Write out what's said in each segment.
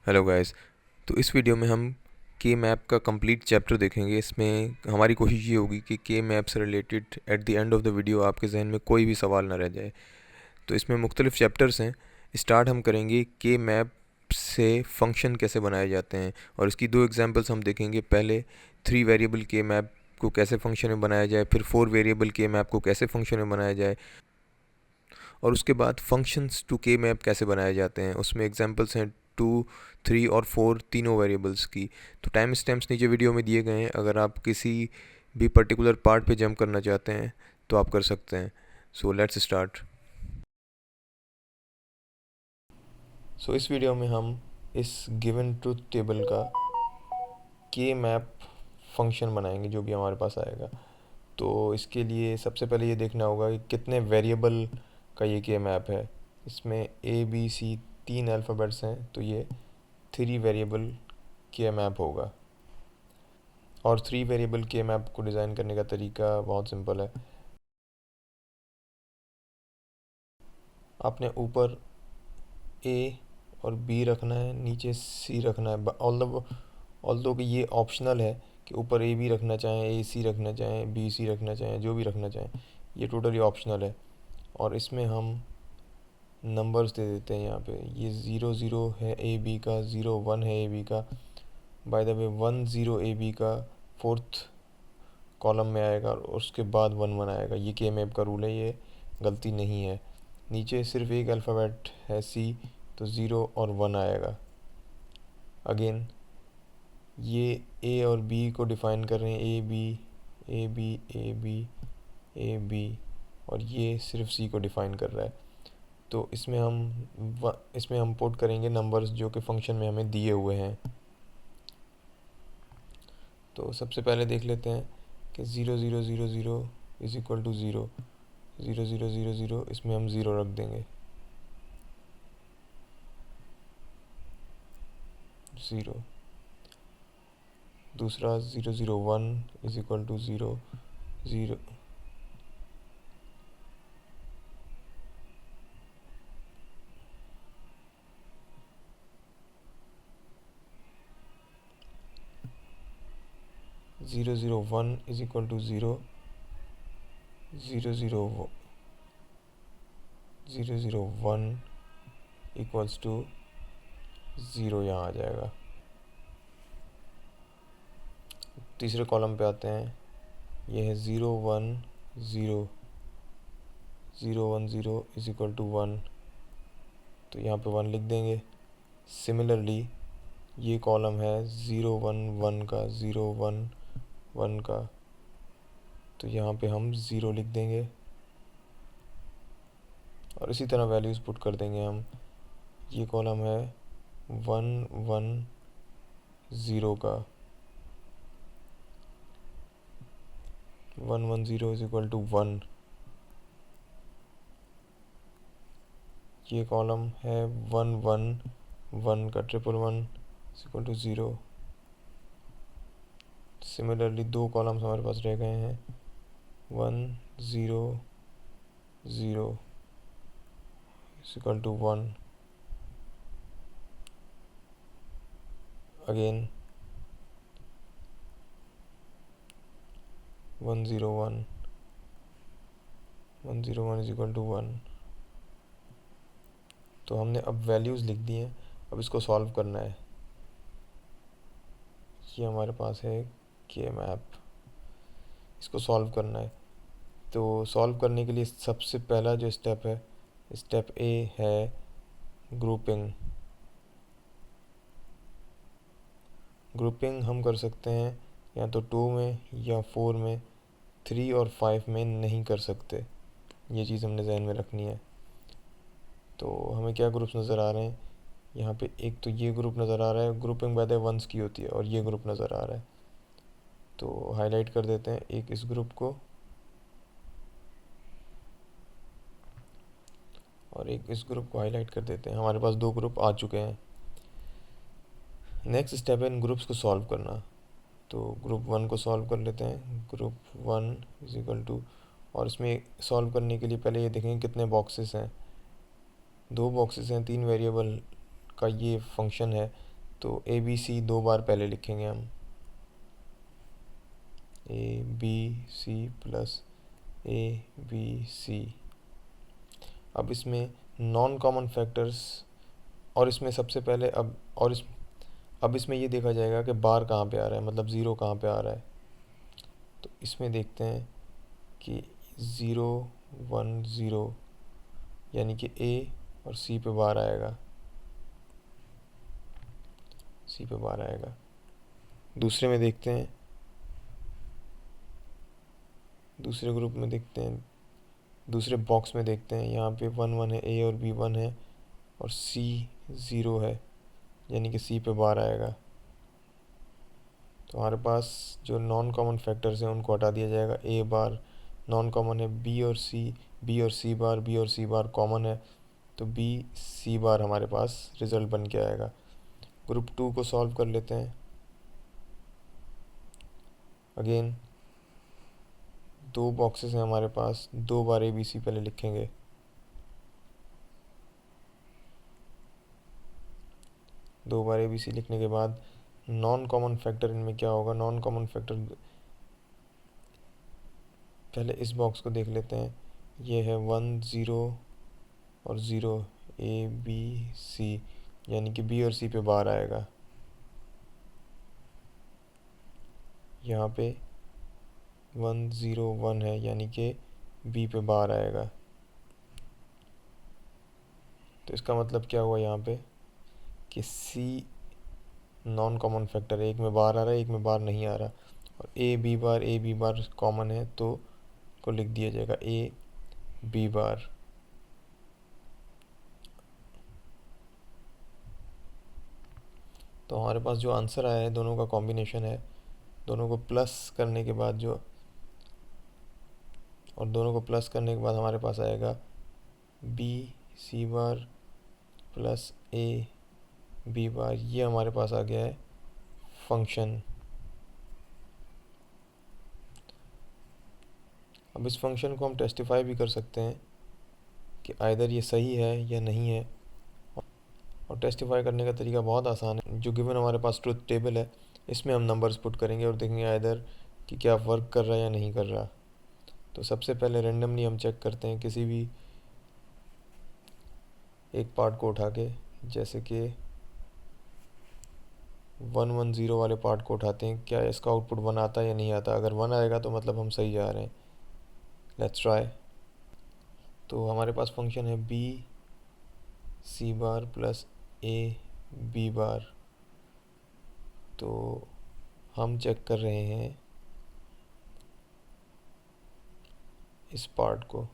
Hello guys. तो इस video में हम के मैप का कंप्लीट चैप्टर देखेंगे। इसमें हमारी कोशिश ये होगी कि के मैप से related at the end of the video आपके जहन में कोई भी सवाल ना रह जाए। तो इसमें मुख्तलिफ चैप्टर्स हैं। स्टार्ट हम करेंगे के मैप से फंक्शन कैसे बनाए जाते हैं, और इसकी दो एग्जांपल्स हम देखेंगे। पहले 3 वेरिएबल के मैप को कैसे फंक्शन में बनाया जाए, फिर 4 वेरिएबल के मैप को कैसे फंक्शन में बनाया जाए, और उसके बाद फंक्शंस टू के मैप कैसे बनाए जाते हैं। उसमें एग्जांपल्स हैं 2, 3 और 4 तीनों वेरिएबल्स की। तो टाइम स्टैम्प्स नीचे वीडियो में दिए गए हैं। अगर आप किसी भी पर्टिकुलर पार्ट पे जंप करना चाहते हैं तो आप कर सकते हैं। So let's start. सो इस वीडियो में हम इस गिवन ट्रूथ टेबल का के मैप फंक्शन बनाएंगे जो भी हमारे पास आएगा। तो इसके लिए सबसे पहले ये देखना होगा कि कितने वेरिएबल का ये के मैप है। इसमें ए बी सी 3 अल्फ़ाबेट्स हैं, तो ये 3 वेरिएबल के मैप होगा। और 3 वेरिएबल के मैप को डिज़ाइन करने का तरीका बहुत सिंपल है। आपने ऊपर ए और बी रखना है, नीचे सी रखना है। ऑल्दो कि ये ऑप्शनल है कि ऊपर ए बी रखना चाहें, ए सी रखना चाहें, बी सी रखना चाहें, जो भी रखना चाहें, ये टोटली ऑप्शनल है। और इसमें हम नंबर्स दे देते हैं। यहाँ पे ये 0 0 है ए बी का, 0 1 है ए बी का। By the way 1 0 A B का 4th कॉलम में आएगा और उसके बाद 1 1 आएगा। ये के मैप का रूल है, ये गलती नहीं है। नीचे सिर्फ एक अल्फ़ाबेट है सी, तो 0 और 1 आएगा। अगेन ये ए और बी को डिफ़ाइन कर रहे हैं, A B A B A B A B, और ये सिर्फ सी को डिफ़ाइन कर रहा है। तो इसमें हम पुट करेंगे नंबर्स जो कि फंक्शन में हमें दिए हुए हैं। तो सबसे पहले देख लेते हैं कि 0 0 0 0 इज़ इक्वल टू 0, 0 0 0 0, इसमें हम 0 रख देंगे, 0। दूसरा 0 0 1 is equal to 0, 0। 0 0 1 is equal to 0, 0 0 0 0 1 equals to 0 यहाँ आ जाएगा। तीसरे कॉलम पे आते हैं। यह है 0 1 0, 0 1 0 इज़ इक्वल टू 1, तो यहाँ पे 1 लिख देंगे। सिमिलरली ये कॉलम है 0 1 1 का, 0 1 1 का, तो यहाँ पे हम 0 लिख देंगे और इसी तरह वैल्यूज़ पुट कर देंगे हम। ये कॉलम है 1 1 0 का, 1 1 0 इज़ इक्वल टू 1। ये कॉलम है 1 1 1 का, 1 1 1 इज़ इक्वल टू 0। सिमिलरली दो कॉलम्स हमारे पास रह गए हैं, 1 0 0 is equal to 1। Again 1 0 1 1 0 1 is equal to 1। तो हमने अब वैल्यूज़ लिख दी हैं, अब इसको सॉल्व करना है। ये हमारे पास है के मैप, इसको सॉल्व करना है। तो सॉल्व करने के लिए सबसे पहला जो स्टेप है, स्टेप ए है ग्रुपिंग। ग्रुपिंग हम कर सकते हैं या तो 2 में या 4 में, 3 और 5 में नहीं कर सकते। ये चीज़ हमने ज़हन में रखनी है। तो हमें क्या ग्रुप्स नज़र आ रहे हैं यहाँ पे? एक तो ये ग्रुप नज़र आ रहा है, ग्रुपिंग बाय द वंस की होती है, और ये ग्रुप नज़र आ रहा है। तो हाईलाइट कर देते हैं एक इस ग्रुप को और एक इस ग्रुप को हाईलाइट कर देते हैं। हमारे पास 2 ग्रुप आ चुके हैं। नेक्स्ट स्टेप है इन ग्रुप्स को सॉल्व करना। तो ग्रुप 1 को सॉल्व कर लेते हैं। ग्रुप 1 इज इक्वल टू, और इसमें सॉल्व करने के लिए पहले ये देखेंगे कितने बॉक्सेस हैं। 2 बॉक्सेस हैं, 3 वेरिएबल का ये फंक्शन है। तो ए बी सी 2 बार पहले लिखेंगे हम, A B C plus A B C. अब इसमें नॉन कॉमन फैक्टर्स, और इसमें सबसे पहले अब इसमें ये देखा जाएगा कि बार कहाँ पे आ रहा है, मतलब ज़ीरो कहाँ पे आ रहा है। तो इसमें देखते हैं कि 0 1 0, यानी कि ए और सी पे बार आएगा, सी पे बार आएगा। दूसरे में देखते हैं, दूसरे ग्रुप में देखते हैं, दूसरे बॉक्स में देखते हैं, यहाँ पे 1 1 है, ए और बी 1 है और सी 0 है, यानी कि सी पे बार आएगा। तो हमारे पास जो नॉन कॉमन फैक्टर्स हैं उनको हटा दिया जाएगा। ए बार नॉन कॉमन है, बी और सी बार कॉमन है, तो बी सी बार हमारे पास रिज़ल्ट बन के आएगा। ग्रुप 2 को सॉल्व कर लेते हैं। अगेन 2 बॉक्सेस हैं हमारे पास, 2 बार ए बी सी पहले लिखेंगे। दो बार ए बी सी लिखने के बाद नॉन कॉमन फैक्टर इनमें क्या होगा, नॉन कॉमन फैक्टर पहले इस बॉक्स को देख लेते हैं। ये है 1 0 और 0, ए बी सी, यानी कि बी और सी पे बार आएगा। यहाँ पे 1 0 1 है, यानी कि बी पे बार आएगा। तो इसका मतलब क्या हुआ यहाँ पे कि सी नॉन कॉमन फैक्टर है, एक में बार आ रहा है, एक में बार नहीं आ रहा। और ए बी बार कॉमन है, तो को लिख दिया जाएगा ए बी बार। तो हमारे पास जो आंसर आया है दोनों का कॉम्बिनेशन है, दोनों को प्लस करने के बाद दोनों को प्लस करने के बाद हमारे पास आएगा B C bar plus A B bar. ये हमारे पास आ गया है फंक्शन। अब इस फंक्शन को हम टेस्टिफाई भी कर सकते हैं कि आइदर ये सही है या नहीं है। और टेस्टिफाई करने का तरीका बहुत आसान है। जो गिवन हमारे पास ट्रुथ टेबल है, इसमें हम नंबर्स पुट करेंगे और देखेंगे आइदर कि क्या वर्क कर रहा है या नहीं कर रहा। तो सबसे पहले रेंडमली हम चेक करते हैं किसी भी एक पार्ट को उठा के, जैसे कि 1 1 0 वाले पार्ट को उठाते हैं, क्या इसका आउटपुट 1 आता है या नहीं आता। अगर 1 आएगा तो मतलब हम सही जा रहे हैं। Let's try. तो हमारे पास फंक्शन है B C bar plus A B bar. तो हम चेक कर रहे हैं इस पार्ट को,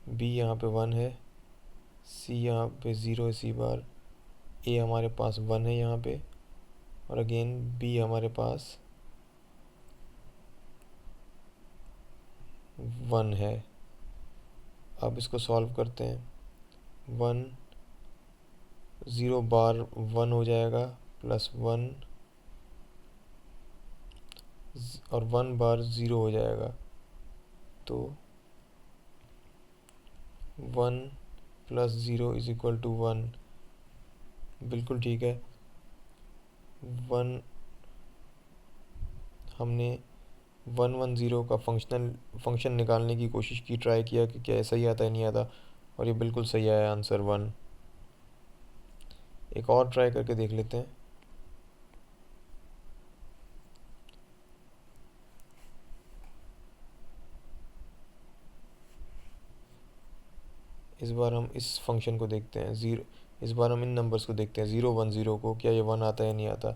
बी यहाँ पे 1 है, सी यहाँ पे 0 है सी बार, ए हमारे पास 1 है यहाँ पे, और अगेन बी हमारे पास 1 है। अब इसको सॉल्व करते हैं। 1 0 बार 1 हो जाएगा, प्लस 1 और 1 बार 0 हो जाएगा। तो 1 प्लस 0 इज इक्वल टू 1, बिल्कुल ठीक है। 1 हमने 1 1 0 का फंक्शन निकालने की कोशिश की, ट्राई किया कि क्या सही आता है नहीं आता, और ये बिल्कुल सही आया आंसर 1। एक और ट्राई करके देख लेते हैं। इस बार हम इस फंक्शन को देखते हैं, इस बार हम इन नंबर्स को देखते हैं 0 1 0 को, क्या ये 1 आता है या नहीं आता।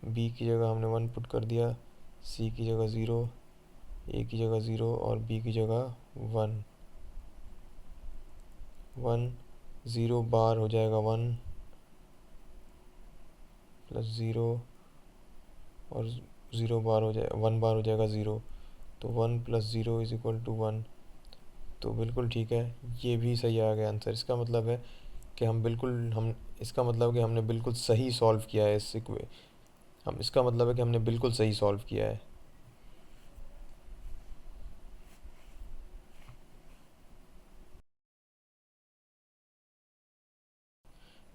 बी की जगह हमने 1 पुट कर दिया, सी की जगह 0, ए की जगह 0 और बी की जगह 1। 1 0 बार हो जाएगा 1 प्लस 0 और 0 बार हो जाए 1 बार हो जाएगा 0। तो 1 प्लस 0 इज इक्वल टू 1। तो बिल्कुल ठीक है, ये भी सही आ गया आंसर। इसका मतलब है कि हम इसका मतलब कि हमने बिल्कुल सही सॉल्व किया है हम इसका मतलब है कि हमने बिल्कुल सही सॉल्व किया है।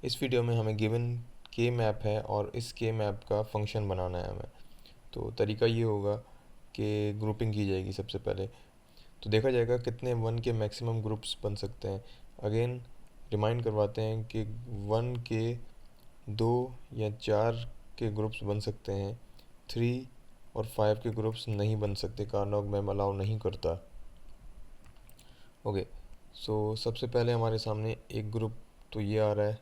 इस वीडियो में हमें गिवन के मैप है और इस के मैप का फंक्शन बनाना है हमें। तो तरीका ये होगा कि ग्रुपिंग की जाएगी सबसे पहले। तो देखा जाएगा कितने वन के मैक्सिमम ग्रुप्स बन सकते हैं। अगेन रिमाइंड करवाते हैं कि वन के 2 या 4 के ग्रुप्स बन सकते हैं, 3 और 5 के ग्रुप्स नहीं बन सकते, कार्नोग मैम अलाउ नहीं करता। ओके, सो सबसे पहले हमारे सामने एक ग्रुप तो ये आ रहा है,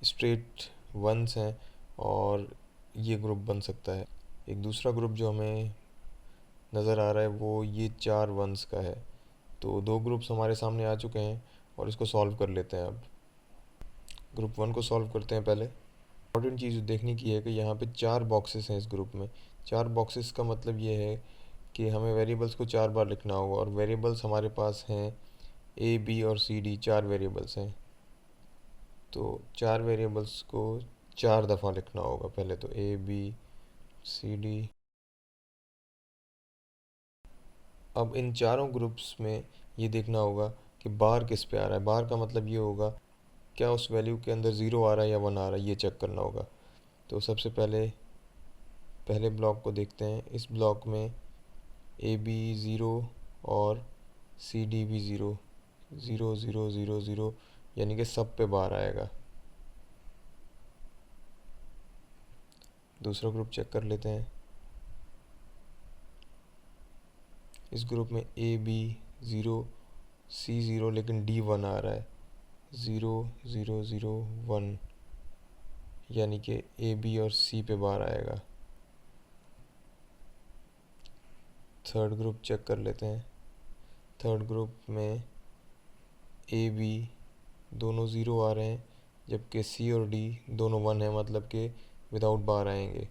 स्ट्रेट वंस हैं और ये ग्रुप बन सकता है। एक दूसरा ग्रुप जो हमें नज़र आ रहा है वो ये 4 वंस का है। तो 2 ग्रुप्स हमारे सामने आ चुके हैं और इसको सॉल्व कर लेते हैं। अब ग्रुप 1 को सॉल्व करते हैं। पहले इंपॉर्टेंट चीज़ देखने की है कि यहाँ पे 4 बॉक्सेस हैं इस ग्रुप में। 4 बॉक्सेस का मतलब ये है कि हमें वेरिएबल्स को 4 बार लिखना होगा और वेरिएबल्स हमारे पास हैं ए, बी और सी, डी, 4 वेरिएबल्स हैं। तो 4 वेरिएबल्स को 4 दफ़ा लिखना होगा पहले। तो ए, बी, सी, डी। अब इन चारों ग्रुप्स में ये देखना होगा कि बार किस पे आ रहा है। बार का मतलब ये होगा क्या उस वैल्यू के अंदर ज़ीरो आ रहा है या वन आ रहा है, ये चेक करना होगा। तो सबसे पहले पहले ब्लॉक को देखते हैं। इस ब्लॉक में ए बी ज़ीरो और सी डी भी zero, zero zero zero zero, यानी कि सब पे बार आएगा। दूसरा ग्रुप चेक कर लेते हैं। इस ग्रुप में A B zero, C zero, लेकिन डी वन आ रहा है, ज़ीरो ज़ीरो ज़ीरो वन, यानी कि ए बी और सी पे बार आएगा। थर्ड ग्रुप चेक कर लेते हैं। थर्ड ग्रुप में ए बी दोनों ज़ीरो आ रहे हैं, जबकि सी और डी दोनों वन है, मतलब कि विदाउट बार आएंगे।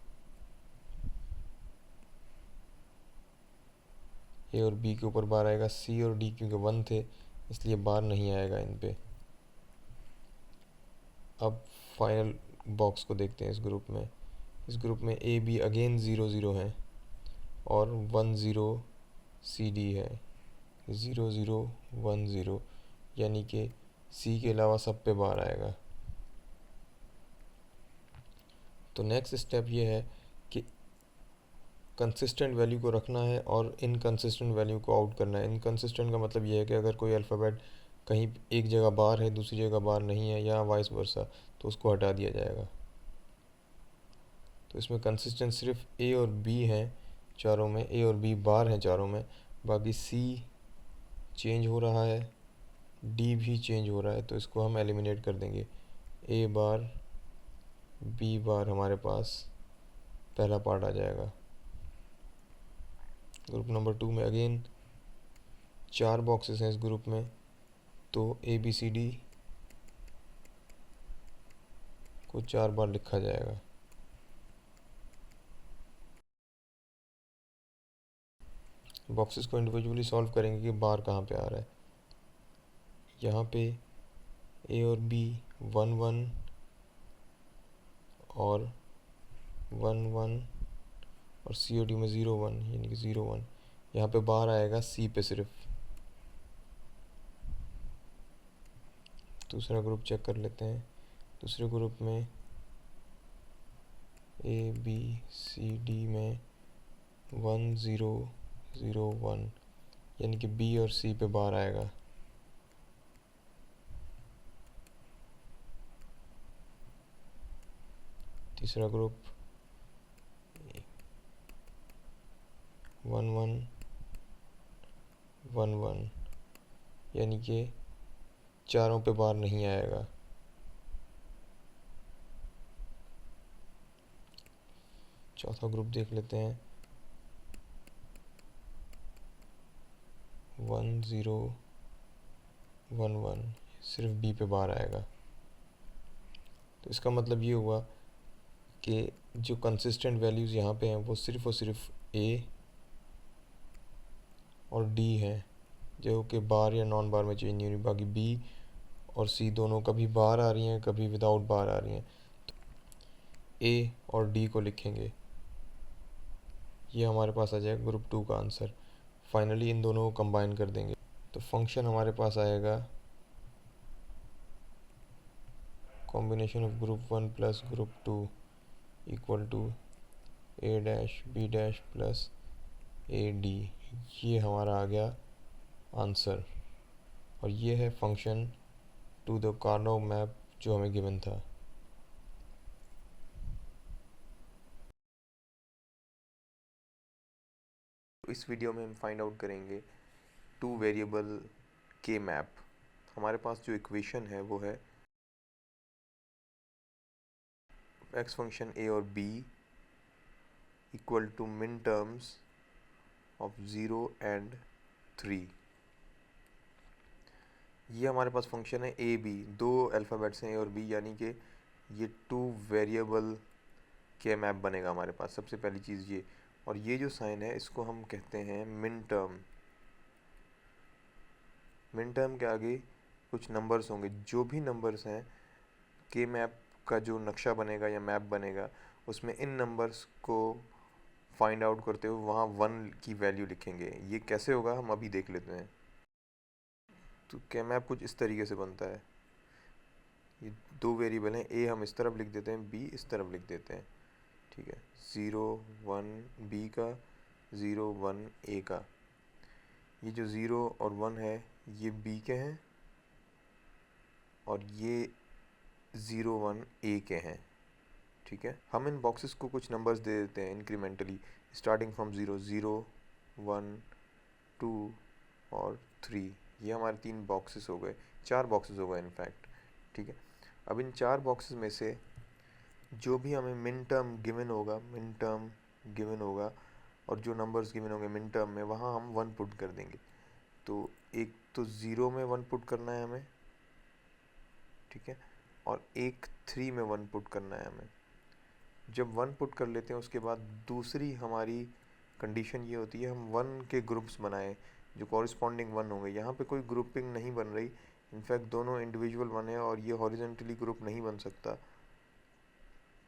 ए और बी के ऊपर बार आएगा, सी और डी क्योंकि वन थे इसलिए बार नहीं आएगा इन पे। अब फाइनल बॉक्स को देखते हैं इस ग्रुप में। इस ग्रुप में A B again zero zero है और वन ज़ीरो सी डी है, ज़ीरो ज़ीरो वन ज़ीरो, यानी कि सी के अलावा सब पे बार आएगा। तो नेक्स्ट स्टेप ये है कि कंसिस्टेंट वैल्यू को रखना है और इनकंसिस्टेंट वैल्यू को आउट करना है। इनकंसिस्टेंट का मतलब ये है कि अगर कोई अल्फ़ाबेट कहीं एक जगह बार है दूसरी जगह बार नहीं है या वाइस वर्सा, तो उसको हटा दिया जाएगा। तो इसमें कंसिस्टेंट सिर्फ ए और बी हैं चारों में, ए और बी बार हैं चारों में, बाकी सी चेंज हो रहा है, डी भी चेंज हो रहा है, तो इसको हम एलिमिनेट कर देंगे। ए बार बी बार हमारे पास पहला पार्ट आ जाएगा। ग्रुप नंबर 2 में अगेन 4 बॉक्सेस हैं इस ग्रुप में, तो ए बी सी डी को 4 बार लिखा जाएगा। बॉक्सेस को इंडिविजुअली सॉल्व करेंगे कि बार कहाँ पे आ रहा है। यहाँ पे ए और बी वन वन और वन वन और सी और डी में ज़ीरो वन, यानी कि ज़ीरो वन। यहाँ पे बार आएगा सी पे सिर्फ। दूसरा ग्रुप चेक कर लेते हैं। दूसरे ग्रुप में ए बी सी डी में वन ज़ीरो ज़ीरो वन, यानी कि बी और सी पे बार आएगा। तीसरा group one one one one, यानी कि चारों पे बार नहीं आएगा। चौथा ग्रुप देख लेते हैं। वन ज़ीरो वन वन, सिर्फ बी पे बार आएगा। तो इसका मतलब ये हुआ कि जो कंसिस्टेंट वैल्यूज़ यहाँ पे हैं वो सिर्फ़ और सिर्फ ए और डी हैं, जो कि बार या नॉन बार में चेंज नहीं हो रही। बाकी बी और सी दोनों कभी बार आ रही हैं, कभी विदाउट बार आ रही हैं। ए और डी को लिखेंगे, ये हमारे पास आ जाएगा ग्रुप टू का आंसर। फाइनली इन दोनों को कंबाइन कर देंगे तो फंक्शन हमारे पास आएगा combination of group one plus group two equal to A dash B dash plus A D. ये हमारा आ गया आंसर और ये है function to the Karnaugh map जो हमें गिवन था। इस वीडियो में हम फाइंड आउट करेंगे टू वेरिएबल के मैप। हमारे पास जो इक्वेशन है वो है एक्स फंक्शन ए और B equal to min terms of 0 and 3। ये हमारे पास फंक्शन है ए बी, दो अल्फ़ाबेट्स हैं ए और बी, यानी कि ये टू वेरिएबल के मैप बनेगा हमारे पास। सबसे पहली चीज़ ये, और ये जो साइन है इसको हम कहते हैं मिन टर्म। मिन टर्म के आगे कुछ नंबर्स होंगे, जो भी नंबर्स हैं के मैप का जो नक्शा बनेगा या मैप बनेगा उसमें इन नंबर्स को फाइंड आउट करते हुए वहाँ 1 की वैल्यू लिखेंगे। ये कैसे होगा हम अभी देख लेते हैं। तो के मैप कुछ इस तरीके से बनता है, ये दो वेरिएबल हैं, ए हम इस तरफ लिख देते हैं, बी इस तरफ लिख देते हैं, ठीक है। 0 1 बी का, 0 1 ए का। ये जो 0 और 1 है ये बी के हैं और ये 0 1 ए के हैं, ठीक है। हम इन बॉक्सेस को कुछ नंबर्स दे देते हैं इंक्रीमेंटली, स्टार्टिंग फ्रॉम 0 0 1 2 और 3। ये हमारे 3 बॉक्सेस हो गए, 4 बॉक्सेस हो गए इनफैक्ट, ठीक है। अब इन 4 बॉक्सेस में से जो भी हमें मिन टर्म गिवन होगा, मिन टर्म गिवन होगा और जो नंबर्स गिवन होंगे मिन टर्म में, वहाँ हम 1 पुट कर देंगे। तो एक तो 0 में 1 पुट करना है हमें, ठीक है, और एक 3 में 1 पुट करना है हमें। जब 1 पुट कर लेते हैं उसके बाद दूसरी हमारी कंडीशन ये होती है हम 1 के ग्रुप्स बनाएं जो कॉरिस्पॉन्डिंग 1 होंगे। यहाँ पे कोई ग्रुपिंग नहीं बन रही, इनफैक्ट दोनों इंडिविजुअल 1 है और ये हॉरिजेंटली ग्रुप नहीं बन सकता,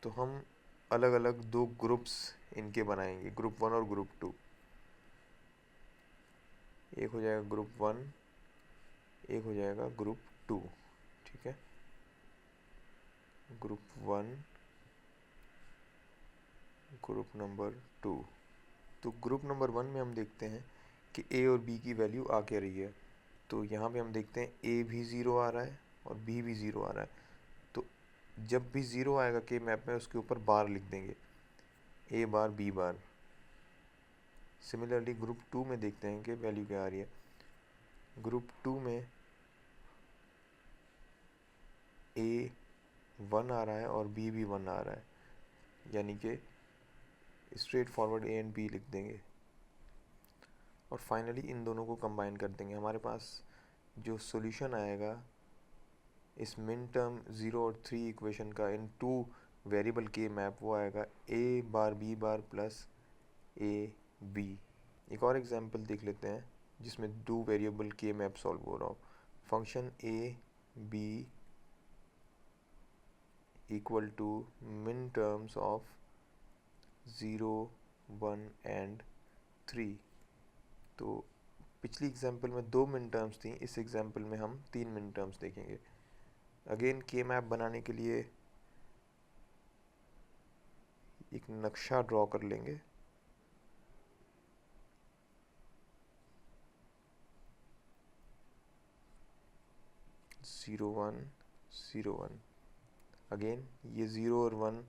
तो हम अलग अलग दो ग्रुप्स इनके बनाएंगे, ग्रुप 1 और ग्रुप 2। एक हो जाएगा ग्रुप 1, एक हो जाएगा ग्रुप 2, ठीक है। Group 1, group number 2। तो ग्रुप नंबर 1 में हम देखते हैं कि ए और बी की वैल्यू आ क्या रही है। तो यहाँ पे हम देखते हैं ए भी 0 आ रहा है और बी भी 0 आ रहा है। तो जब भी 0 आएगा के मैप में उसके ऊपर बार लिख देंगे, ए बार बी बार। सिमिलरली ग्रुप 2 में देखते हैं कि वैल्यू क्या आ रही है। ग्रुप 2 में ए 1 आ रहा है और बी भी 1 आ रहा है, यानी कि straightforward A and B लिख देंगे और फाइनली इन दोनों को कंबाइन कर देंगे। हमारे पास जो सॉल्यूशन आएगा इस मिन टर्म 0 और 3 इक्वेशन का इन टू वेरिएबल के मैप, वो आएगा A bar B bar plus A B. एक और एग्जांपल देख लेते हैं जिसमें दो वेरिएबल के मैप सॉल्व हो रहा हो। Function A B equal to min terms of 0 1 and 3। तो पिछली एग्जांपल में 2 मिन टर्म्स थी, इस एग्जांपल में हम 3 मिन टर्म्स देखेंगे। अगेन के मैप बनाने के लिए एक नक्शा ड्रॉ कर लेंगे। Zero one 0 1। अगेन ये 0 और 1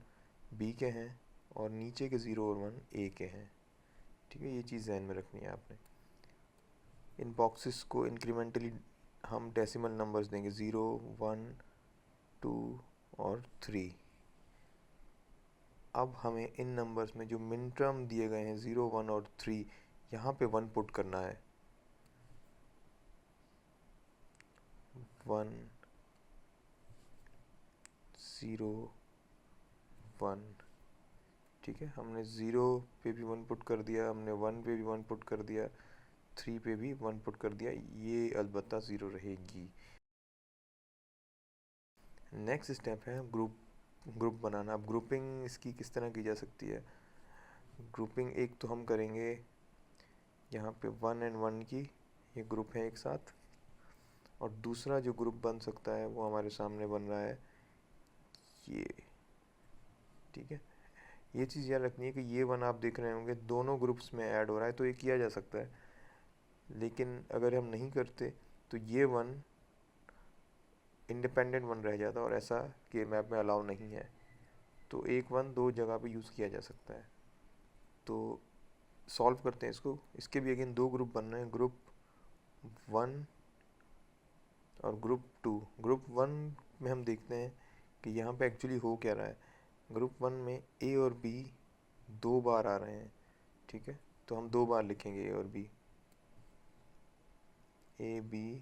बी के हैं और नीचे के 0 और 1 ए के हैं, ठीक है। ये चीज़ ध्यान में रखनी है आपने। इन बॉक्सेस को इंक्रीमेंटली हम डेसिमल नंबर्स देंगे, 0 1 2 और 3। अब हमें इन नंबर्स में जो मिन टर्म दिए गए हैं 0 1 और 3, यहाँ पे 1 पुट करना है। 1 0 1, ठीक है। हमने 0 पे भी 1 पुट कर दिया, हमने 1 पे भी 1 पुट कर दिया, 3 पे भी 1 पुट कर दिया, ये अलबत्ता 0 रहेगी। नेक्स्ट स्टेप है ग्रुप ग्रुप बनाना। अब ग्रुपिंग इसकी किस तरह की जा सकती है? ग्रुपिंग एक तो हम करेंगे यहाँ पे 1 एंड 1 की, ये ग्रुप है एक साथ। और दूसरा जो ग्रुप बन सकता है वो हमारे सामने बन रहा है ये। ठीक है, ये चीज़ याद रखनी है कि ये वन आप देख रहे होंगे दोनों ग्रुप्स में ऐड हो रहा है, तो ये किया जा सकता है। लेकिन अगर हम नहीं करते तो ये वन इंडिपेंडेंट वन रह जाता, और ऐसा के मैप में अलाउ नहीं है। तो एक वन दो जगह पे यूज़ किया जा सकता है। तो सॉल्व करते हैं इसको। इसके भी अगेन दो ग्रुप बन रहे हैं, ग्रुप वन और ग्रुप टू। ग्रुप वन में हम देखते हैं कि यहाँ पे एक्चुअली हो क्या रहा है। ग्रुप वन में ए और बी दो बार आ रहे हैं। ठीक है, तो हम दो बार लिखेंगे ए और B, A B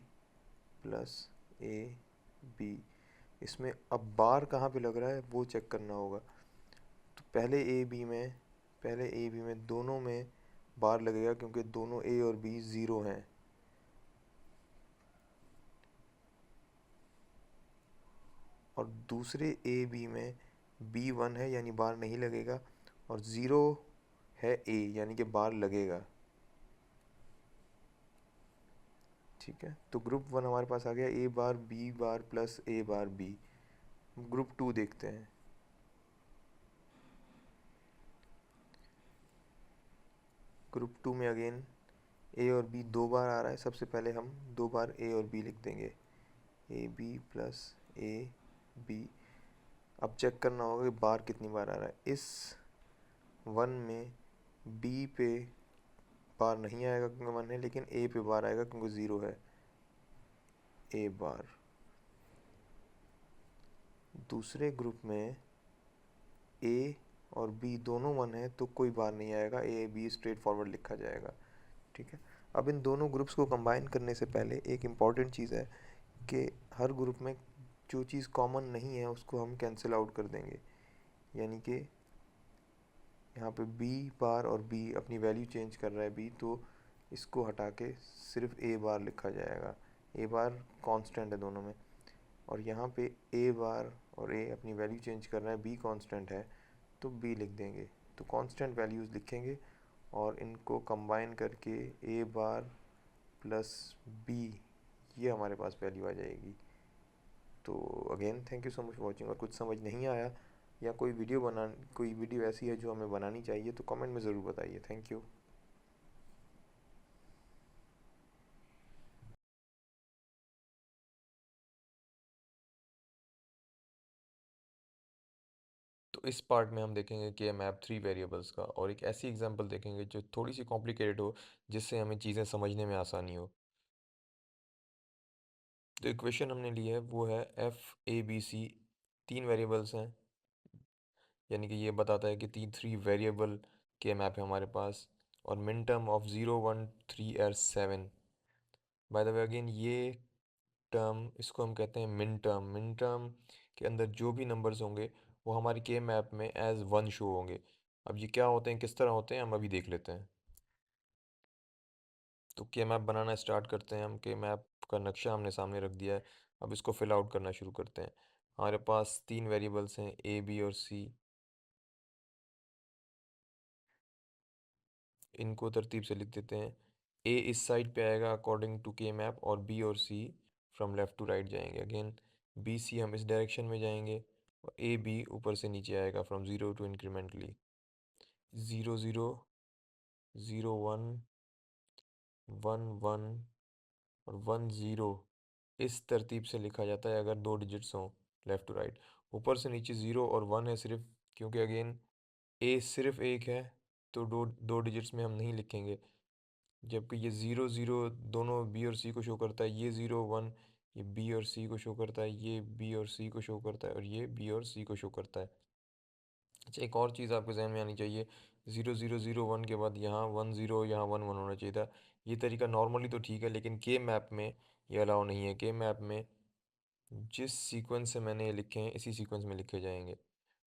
plus A B. इसमें अब बार कहाँ पे लग रहा है वो चेक करना होगा। तो पहले ए बी में दोनों में बार लगेगा, क्योंकि दोनों ए और बी ज़ीरो हैं। और दूसरे ए बी में बी वन है, यानी बार नहीं लगेगा, और ज़ीरो है ए, यानी कि बार लगेगा। ठीक है, तो ग्रुप वन हमारे पास आ गया, A bar B bar plus A bar B. Group two देखते हैं। ग्रुप टू में अगेन ए और बी दो बार आ रहा है। सबसे पहले हम दो बार ए और बी लिख देंगे, A B plus A B. अब चेक करना होगा कि बार कितनी बार आ रहा है। इस वन में बी पे बार नहीं आएगा क्योंकि वन है, लेकिन ए पे बार आएगा क्योंकि ज़ीरो है, ए बार। दूसरे ग्रुप में ए और बी दोनों वन है, तो कोई बार नहीं आएगा, ए बी स्ट्रेट फॉरवर्ड लिखा जाएगा। ठीक है, अब इन दोनों ग्रुप्स को कंबाइन करने से पहले एक इम्पॉर्टेंट चीज़ है कि हर ग्रुप में जो चीज़ कॉमन नहीं है उसको हम कैंसिल आउट कर देंगे। यानी कि यहाँ पे बी बार और बी अपनी वैल्यू चेंज कर रहा है बी, तो इसको हटा के सिर्फ ए बार लिखा जाएगा। ए बार कांस्टेंट है दोनों में। और यहाँ पे ए बार और ए अपनी वैल्यू चेंज कर रहा है, बी कांस्टेंट है, तो बी लिख देंगे। तो कांस्टेंट वैल्यूज़ लिखेंगे और इनको कंबाइन करके ए बार प्लस बी, ये हमारे पास वैल्यू आ जाएगी। तो again thank you so much for watching. और कुछ समझ नहीं आया या कोई वीडियो ऐसी है जो हमें बनानी चाहिए, तो कमेंट में ज़रूर बताइए। Thank you. तो इस पार्ट में हम देखेंगे कि मैप थ्री वेरिएबल्स का, और एक ऐसी एग्जांपल देखेंगे जो थोड़ी सी कॉम्प्लिकेटेड हो, जिससे हमें चीज़ें समझने में आसानी हो। तो इक्वेशन हमने ली है वो है एफ ए बी सी, तीन वेरिएबल्स हैं। यानी कि ये बताता है कि तीन थ्री वेरिएबल के मैप है हमारे पास। और मिन टर्म ऑफ 0 1 3 और 7। बाय द वे अगेन ये टर्म, इसको हम कहते हैं मिन टर्म। मिन टर्म के अंदर जो भी नंबर्स होंगे वो हमारी के मैप में एज वन शो होंगे। अब ये क्या होते हैं, किस तरह होते हैं, हम अभी देख लेते हैं। तो के मैप बनाना स्टार्ट करते हैं हम। के मैप का नक्शा हमने सामने रख दिया है। अब इसको फिल आउट करना शुरू करते हैं। हमारे पास तीन वेरिएबल्स हैं, ए बी और सी। इनको तरतीब से लिख देते हैं। ए इस साइड पे आएगा अकॉर्डिंग टू के मैप, और बी और सी फ्रॉम लेफ़्ट टू राइट जाएंगे। अगेन बी सी हम इस डायरेक्शन में जाएंगे, और ए बी ऊपर से नीचे आएगा फ्रॉम ज़ीरो टू इंक्रीमेंटली। 0 0 0 1 1 1 और 1 0 इस तरतीब से लिखा जाता है अगर दो डिजिट्स हों लेफ़्ट टू राइट। ऊपर से नीचे ज़ीरो और वन है सिर्फ, क्योंकि अगेन ए सिर्फ एक है, तो दो दो डिजिट्स में हम नहीं लिखेंगे। जबकि ये 0 0 दोनों बी और सी को शो करता है, ये 0 1 ये बी और सी को शो करता है, ये बी और सी को शो करता है, और ये बी और सी को शो करता है। अच्छा, एक और चीज़ आपके जहन में आनी चाहिए। 0 0 0 1 के बाद यहाँ 1 0, यहाँ 1 1 होना चाहिए था। ये तरीका नॉर्मली तो ठीक है, लेकिन के मैप में ये अलाउ नहीं है। के मैप में जिस सीक्वेंस से मैंने ये लिखे हैं इसी सीक्वेंस में लिखे जाएंगे।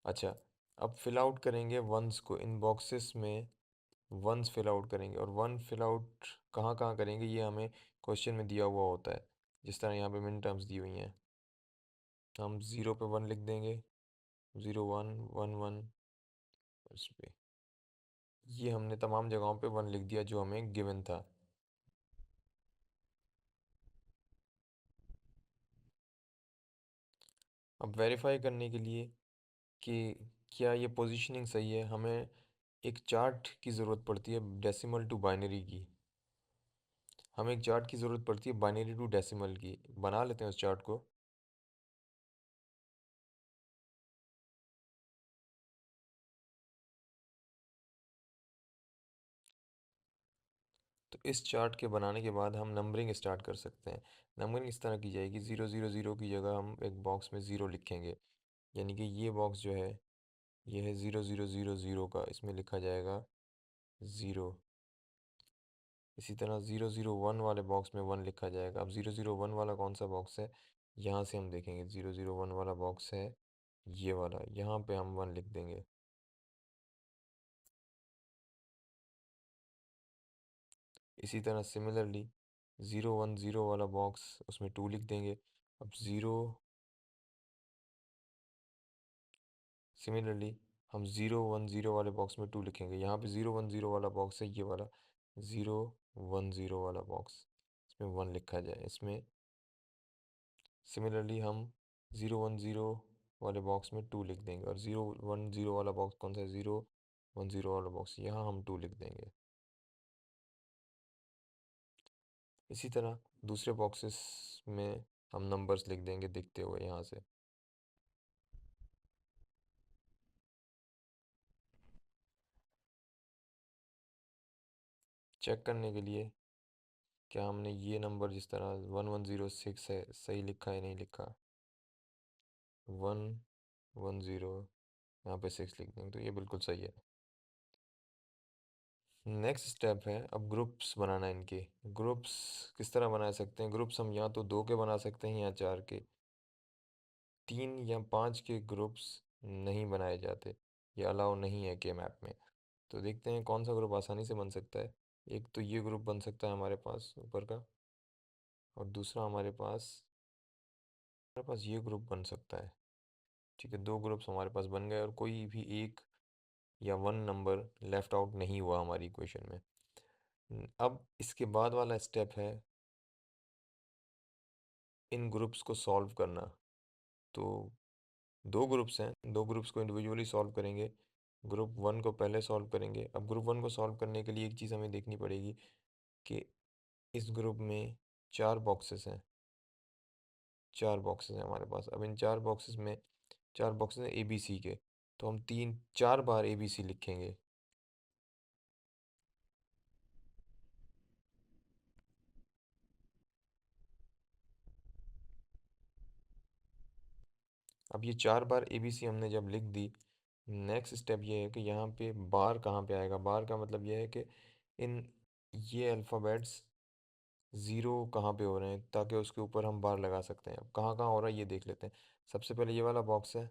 अच्छा, अब फिल आउट करेंगे वंस को इन बॉक्सेस में। वंस फिल आउट करेंगे, और वन फिल आउट कहाँ कहाँ करेंगे ये हमें क्वेश्चन में दिया हुआ होता है। जिस तरह यहाँ पे मिन टर्म्स दी हुई हैं, हम ज़ीरो पे वन लिख देंगे, 0 1 1 1 इस पे ये हमने तमाम जगहों पे 1 लिख दिया जो हमें गिवन था। अब वेरीफाई करने के लिए कि क्या ये पोजीशनिंग सही है, हमें एक चार्ट की ज़रूरत पड़ती है डेसिमल टू बाइनरी की। हमें एक चार्ट की ज़रूरत पड़ती है बाइनरी टू डेसिमल की। बना लेते हैं उस चार्ट को। तो इस चार्ट के बनाने के बाद हम नंबरिंग स्टार्ट कर सकते हैं। नंबरिंग इस तरह की जाएगी, 0 0 0 की जगह हम एक बॉक्स में ज़ीरो लिखेंगे। यानी कि ये बॉक्स जो है ये है 0 0 0 0 का, इसमें लिखा जाएगा ज़ीरो। इसी तरह 0 0 1 वाले बॉक्स में 1 लिखा जाएगा। अब 0 0 1 वाला कौन सा बॉक्स है, यहाँ से हम देखेंगे। 0 0 1 वाला बॉक्स है ये वाला, यहाँ पे हम 1 लिख देंगे। इसी तरह सिमिलरली 0 1 0 वाला बॉक्स, उसमें 2 लिख देंगे। अब सिमिलरली हम 0 1 0 वाले बॉक्स में 2 लिखेंगे। यहाँ पे 0 1 0 वाला बॉक्स है ये वाला, 0 1 0 वाला बॉक्स, इसमें 1 लिखा जाए। इसमें सिमिलरली हम 0 1 0 वाले बॉक्स में 2 लिख देंगे। और 0 1 0 वाला बॉक्स कौन सा है, 0 1 0 वाला बॉक्स, यहाँ हम 2 लिख देंगे। इसी तरह दूसरे बॉक्सेस में हम नंबर्स लिख देंगे दिखते हुए यहाँ से। चेक करने के लिए क्या हमने ये नंबर जिस तरह 1106 है सही लिखा है नहीं लिखा। 1 1 0, यहाँ पे 6 लिख देंगे तो ये बिल्कुल सही है। नेक्स्ट स्टेप है अब ग्रुप्स बनाना है इनके। ग्रुप्स किस तरह बना सकते हैं, ग्रुप्स हम या तो 2 के बना सकते हैं या 4 के। 3 या 5 के ग्रुप्स नहीं बनाए जाते, ये अलाउ नहीं है के मैप में। तो देखते हैं कौन सा ग्रुप आसानी से बन सकता है। एक तो ये ग्रुप बन सकता है हमारे पास ऊपर का, और दूसरा हमारे पास ये ग्रुप बन सकता है। ठीक है, 2 ग्रुप्स हमारे पास बन गए और कोई भी एक या 1 नंबर लेफ्ट आउट नहीं हुआ हमारी इक्वेशन में। अब इसके बाद वाला स्टेप है इन ग्रुप्स को सॉल्व करना। तो 2 ग्रुप्स हैं, 2 ग्रुप्स को इंडिविजुअली सॉल्व करेंगे। ग्रुप 1 को पहले सॉल्व करेंगे। अब ग्रुप 1 को सॉल्व करने के लिए एक चीज़ हमें देखनी पड़ेगी कि इस ग्रुप में 4 बॉक्सेस हैं। 4 बॉक्सेस हैं हमारे पास। अब इन 4 बॉक्सेस में 4 बॉक्सेस हैं ए बी सी के, तो हम 4 बार ए बी सी लिखेंगे। अब ये 4 बार ए बी सी हमने जब लिख दी, नेक्स्ट स्टेप ये है कि यहाँ पे बार कहाँ पे आएगा। बार का मतलब ये है कि इन ये अल्फ़ाबेट्स ज़ीरो कहाँ पे हो रहे हैं ताकि उसके ऊपर हम बार लगा सकते हैं। अब कहाँ कहाँ हो रहा है ये देख लेते हैं। सबसे पहले ये वाला बॉक्स है,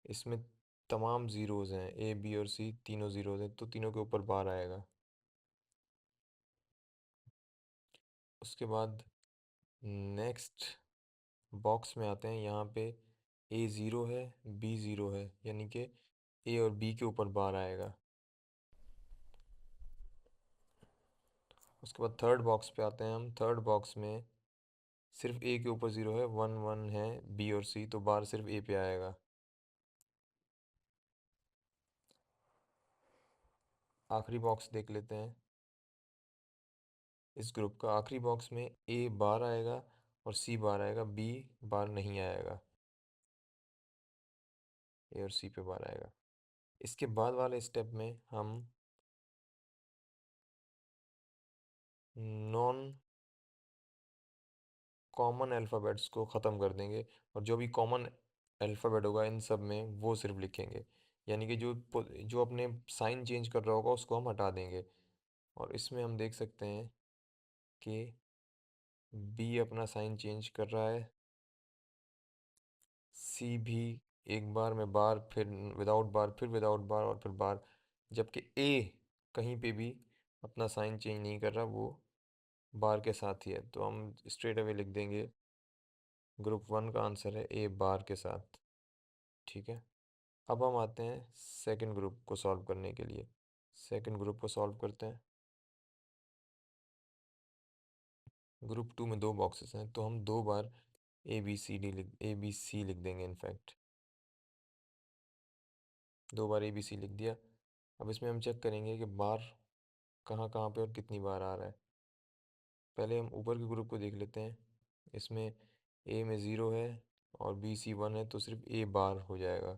इसमें तमाम ज़ीरोज़ हैं, ए बी और सी तीनों ज़ीरोज़ हैं, तो तीनों के ऊपर बार आएगा। उसके बाद नेक्स्ट बॉक्स में आते हैं, यहाँ पे ए ज़ीरो है बी ज़ीरो है, यानी कि ए और बी के ऊपर बार आएगा। उसके बाद थर्ड बॉक्स पे आते हैं हम। थर्ड बॉक्स में सिर्फ ए के ऊपर ज़ीरो है, 1 1 है बी और सी, तो बार सिर्फ ए पे आएगा। आखिरी बॉक्स देख लेते हैं इस ग्रुप का। आखिरी बॉक्स में ए बार आएगा और सी बार आएगा, बी बार नहीं आएगा। ए और सी पे बार आएगा। इसके बाद वाले स्टेप में हम नॉन कॉमन अल्फ़ाबेट्स को ख़त्म कर देंगे और जो भी कॉमन अल्फ़ाबेट होगा इन सब में वो सिर्फ लिखेंगे। यानी कि जो अपने साइन चेंज कर रहा होगा उसको हम हटा देंगे। और इसमें हम देख सकते हैं कि बी अपना साइन चेंज कर रहा है, सी भी एक बार में बार, फिर विदाउट बार, फिर विदाउट बार और फिर बार। जबकि ए कहीं पे भी अपना साइन चेंज नहीं कर रहा, वो बार के साथ ही है। तो हम स्ट्रेट अवे लिख देंगे ग्रुप 1 का आंसर है ए बार के साथ। ठीक है। अब हम आते हैं सेकंड ग्रुप को सॉल्व करने के लिए। सेकंड ग्रुप को सॉल्व करते हैं। ग्रुप टू में दो बॉक्सेस हैं, तो हम दो बार ए बी सी लिख देंगे। इनफैक्ट दो बार ए बी सी लिख दिया। अब इसमें हम चेक करेंगे कि बार कहाँ कहाँ पे और कितनी बार आ रहा है। पहले हम ऊपर के ग्रुप को देख लेते हैं। इसमें ए में ज़ीरो है और बी सी वन है, तो सिर्फ ए बार हो जाएगा।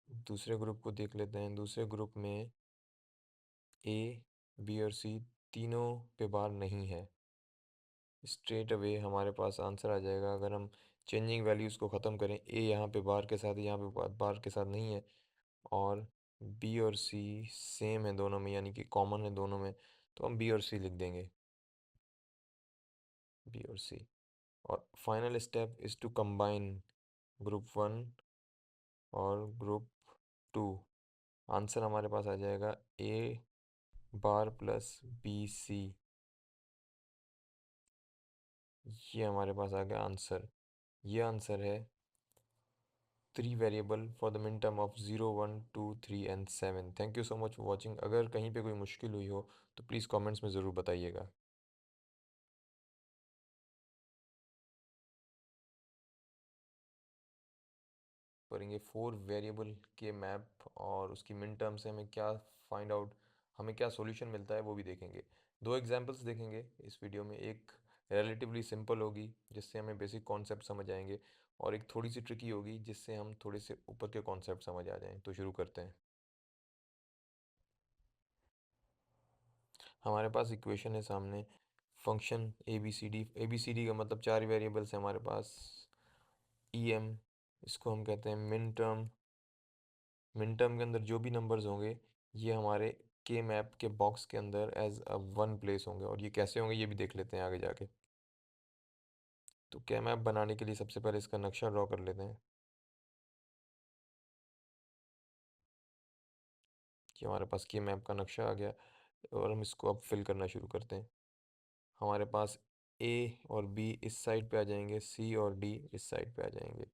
दूसरे ग्रुप को देख लेते हैं। दूसरे ग्रुप में ए बी और सी तीनों पे बार नहीं है। स्ट्रेट अवे हमारे पास आंसर आ जाएगा। अगर हम चेंजिंग वैल्यूज़ को ख़त्म करें, ए यहाँ पे बार के साथ है, यहाँ पे बार के साथ नहीं है, और बी और सी सेम है दोनों में, यानी कि कॉमन है दोनों में, तो हम बी और सी लिख देंगे। बी और सी। और final step is to combine group one और ग्रुप टू। आंसर हमारे पास आ जाएगा ए बार प्लस बी सी। ये हमारे पास आ गया आंसर। ये आंसर है 3 variable for the min term of 0 1 2 3 and 7। Thank you so much for watching. अगर कहीं पे कोई मुश्किल हुई हो तो प्लीज़ कमेंट्स में ज़रूर बताइएगा। करेंगे 4 वेरिएबल के मैप, और उसकी मिन टर्म से हमें क्या फाइंड आउट, हमें क्या सॉल्यूशन मिलता है वो भी देखेंगे। दो एग्जांपल्स देखेंगे इस वीडियो में। एक रिलेटिवली सिंपल होगी जिससे हमें बेसिक कॉन्सेप्ट समझ आएंगे, और एक थोड़ी सी ट्रिकी होगी जिससे हम थोड़े से ऊपर के कॉन्सेप्ट समझ आ जाएं। तो शुरू करते हैं। हमारे पास इक्वेशन है सामने। Function A B C D का मतलब चार वेरिएबल्स है हमारे पास। ई एम, इसको हम कहते हैं मिन टर्म। मिन टर्म के अंदर जो भी नंबर्स होंगे ये हमारे के मैप के बॉक्स के अंदर एज अ वन प्लेस होंगे, और ये कैसे होंगे ये भी देख लेते हैं आगे जाके। तो के मैप बनाने के लिए सबसे पहले इसका नक्शा ड्रॉ कर लेते हैं। कि हमारे पास के मैप का नक्शा आ गया, और हम इसको अब फिल करना शुरू करते हैं। हमारे पास ए और बी इस साइड पे आ जाएंगे, सी और डी इस साइड पे आ जाएंगे,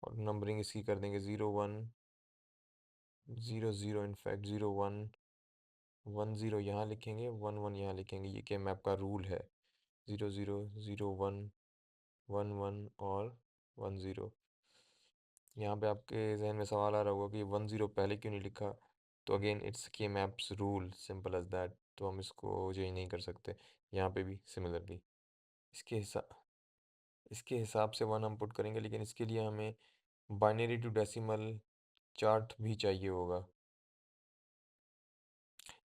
और नंबरिंग इसकी कर देंगे 0 1 0 0। इनफैक्ट 0 1 1 0 यहाँ लिखेंगे, 1 1 यहाँ लिखेंगे। ये के मैप का रूल है। 0 0 0 1 1 1 और 1 0। यहाँ पे आपके जहन में सवाल आ रहा होगा कि 1 0 पहले क्यों नहीं लिखा। तो again it's K maps rule, simple as that. तो हम इसको चेंज नहीं कर सकते। यहाँ पे भी सिमिलरली इसके हिसाब इसके हिसाब से वन हम पुट करेंगे, लेकिन इसके लिए हमें बाइनरी टू डेसिमल चार्ट भी चाहिए होगा।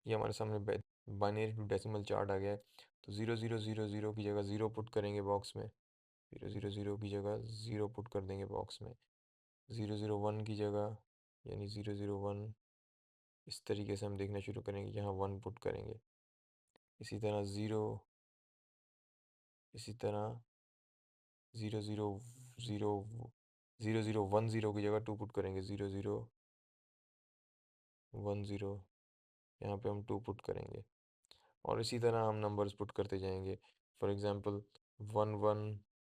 ये हमारे सामने बाइनरी टू डेसिमल चार्ट आ गया है। तो 0 0 0 0 की जगह 0 पुट करेंगे बॉक्स में। 0 0 0 की जगह 0 पुट कर देंगे बॉक्स में। 0 0 1 की जगह, यानी 0 0 1, इस तरीके से हम देखना शुरू करेंगे, यहाँ 1 पुट करेंगे। इसी तरह 0, इसी तरह 0 0 0 0 0 1 0 की जगह 2 पुट करेंगे। 0 0 1 0, यहाँ पे हम 2 पुट करेंगे, और इसी तरह हम नंबर्स पुट करते जाएंगे। फॉर एग्ज़ाम्पल 1 1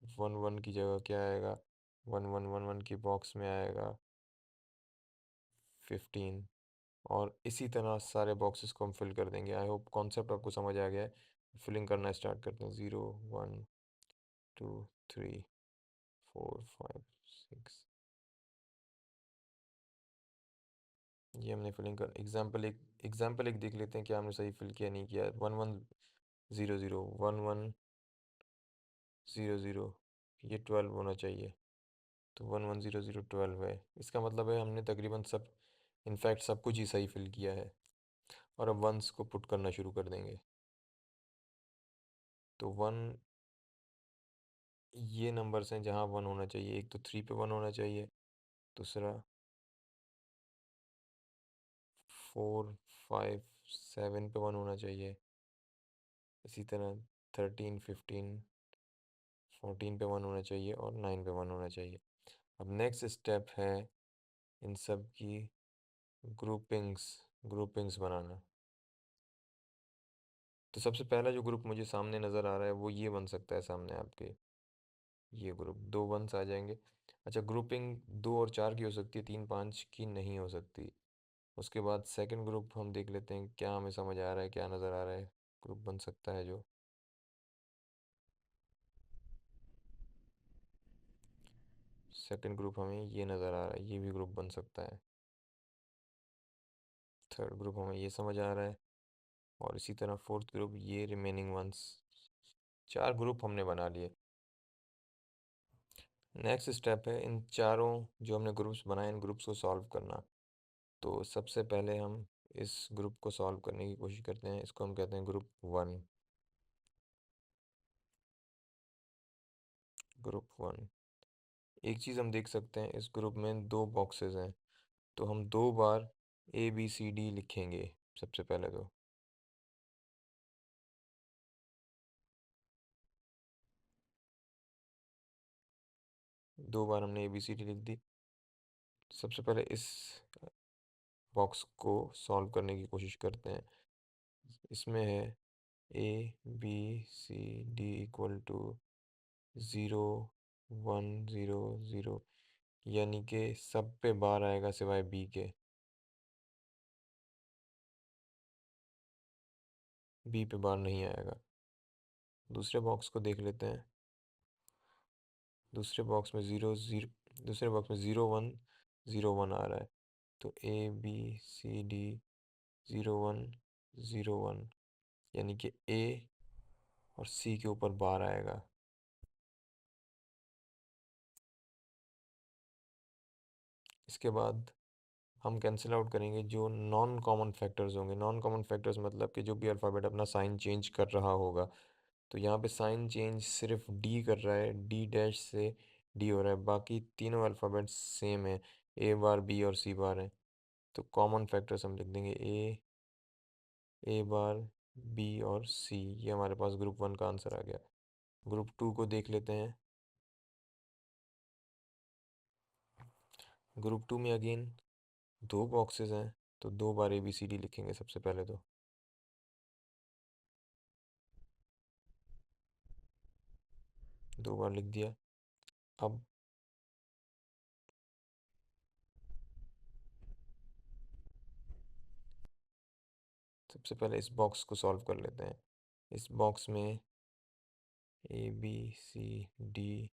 1 1 की जगह क्या आएगा, 1 1 1 1 की बॉक्स में आएगा 15। और इसी तरह सारे बॉक्सेस को हम फिल कर देंगे। आई होप कॉन्सेप्ट आपको समझ आ गया है। फिलिंग करना स्टार्ट करते हैं। 0 1 2 3 4 5 6। ये हमने फिलिंग कर एग्जाम्पल एक देख लेते हैं क्या हमने सही फिल किया नहीं किया। 1 1 0 0 1 1 0 0, ये 12 होना चाहिए। तो 1 1 0 0 12 है। इसका मतलब है हमने तकरीबन सब, इनफैक्ट सब कुछ ही सही फिल किया है। और अब वंस को पुट करना शुरू कर देंगे। तो वन, ये नंबर्स हैं जहाँ वन होना चाहिए। एक तो 3 पे वन होना चाहिए, दूसरा 4 5 7 पे वन होना चाहिए, इसी तरह 13 15 14 पे वन होना चाहिए, और 9 पे वन होना चाहिए। अब नेक्स्ट स्टेप है इन सब की ग्रुपिंग्स ग्रुपिंग्स बनाना। तो सबसे पहला जो ग्रुप मुझे सामने नज़र आ रहा है वो ये बन सकता है सामने आपके। ये ग्रुप दो वंस आ जाएंगे। अच्छा, ग्रुपिंग 2 और 4 की हो सकती है, 3 5 की नहीं हो सकती। उसके बाद सेकंड ग्रुप हम देख लेते हैं, क्या हमें समझ आ रहा है, क्या नज़र आ रहा है ग्रुप बन सकता है जो। सेकंड ग्रुप हमें ये नज़र आ रहा है, ये भी ग्रुप बन सकता है। थर्ड ग्रुप हमें ये समझ आ रहा है, और इसी तरह फोर्थ ग्रुप, ये रिमेनिंग वंस। 4 ग्रुप हमने बना लिए। नेक्स्ट स्टेप है इन चारों जो हमने ग्रुप्स बनाए, इन ग्रुप्स को सॉल्व करना। तो सबसे पहले हम इस ग्रुप को सॉल्व करने की कोशिश करते हैं, इसको हम कहते हैं ग्रुप 1। ग्रुप 1। एक चीज़ हम देख सकते हैं, इस ग्रुप में 2 बॉक्सेस हैं, तो हम 2 बार ABCD लिखेंगे सबसे पहले तो। 2 बार हमने ABCD लिख दी। सबसे पहले इस बॉक्स को सॉल्व करने की कोशिश करते हैं। इसमें है ABCD इक्वल टू 0 1 0 0, यानी कि सब पे बार आएगा सिवाय B के। B पे बार नहीं आएगा। दूसरे बॉक्स को देख लेते हैं। दूसरे बॉक्स में 0 1 0 1 आ रहा है, तो ABCD 0 1 0 1, यानी कि A और C के ऊपर बार आएगा। इसके बाद हम कैंसिल आउट करेंगे जो नॉन कॉमन फैक्टर्स होंगे। नॉन कॉमन फैक्टर्स मतलब कि जो भी अल्फ़ाबेट अपना साइन चेंज कर रहा होगा, तो यहाँ पे साइन चेंज सिर्फ D कर रहा है, D डैश से D हो रहा है, बाकी तीनों अल्फ़ाबेट्स सेम है, A बार B और C बार है। तो कॉमन फैक्टर्स हम लिख देंगे A बार B और C। ये हमारे पास ग्रुप 1 का आंसर आ गया। ग्रुप 2 को देख लेते हैं। ग्रुप 2 में अगेन 2 बॉक्सेस हैं, तो 2 बार ABCD लिखेंगे सबसे पहले तो। 2 बार लिख दिया। अब सबसे पहले इस बॉक्स को सॉल्व कर लेते हैं। इस बॉक्स में ABCD,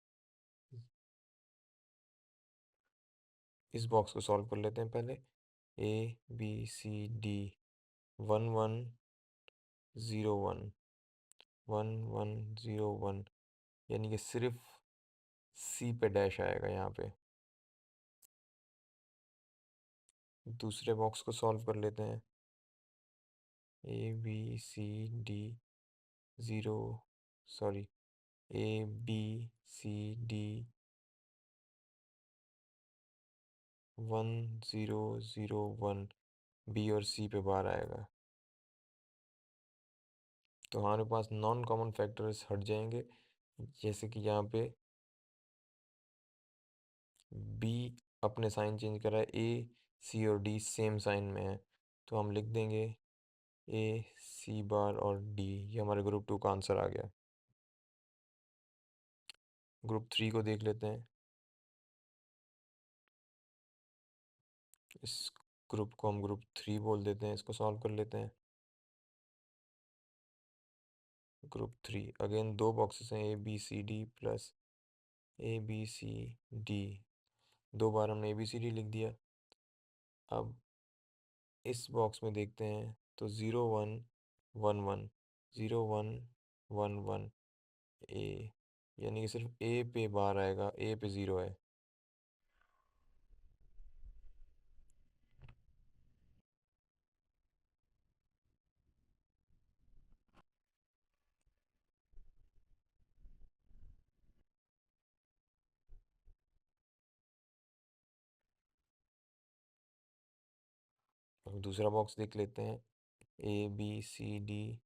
इस बॉक्स को सॉल्व कर लेते हैं पहले। ABCD 1 1 0 1 1 1 0 1, यानी कि सिर्फ C पे डैश आएगा यहाँ पे। दूसरे बॉक्स को सॉल्व कर लेते हैं। ABCD 0 सॉरी ABCD 1 0 0 1, B और C पे बार आएगा। तो हमारे पास नॉन कॉमन फैक्टर्स हट जाएंगे, जैसे कि यहाँ पे B अपने साइन चेंज कर रहा है, A C और D सेम साइन में है, तो हम लिख देंगे A C बार और D। ये हमारे ग्रुप 2 का आंसर आ गया। ग्रुप 3 को देख लेते हैं। इस ग्रुप को हम ग्रुप 3 बोल देते हैं, इसको सॉल्व कर लेते हैं। ग्रुप 3 अगेन 2 बॉक्सेस हैं, ABCD प्लस ABCD। 2 बार हमने ABCD लिख दिया। अब इस बॉक्स में देखते हैं, तो 0 1 1 1, 0 1 1 1 A, यानी कि सिर्फ A पे बार आएगा, A पे 0 है। अब दूसरा बॉक्स देख लेते हैं, ABCD,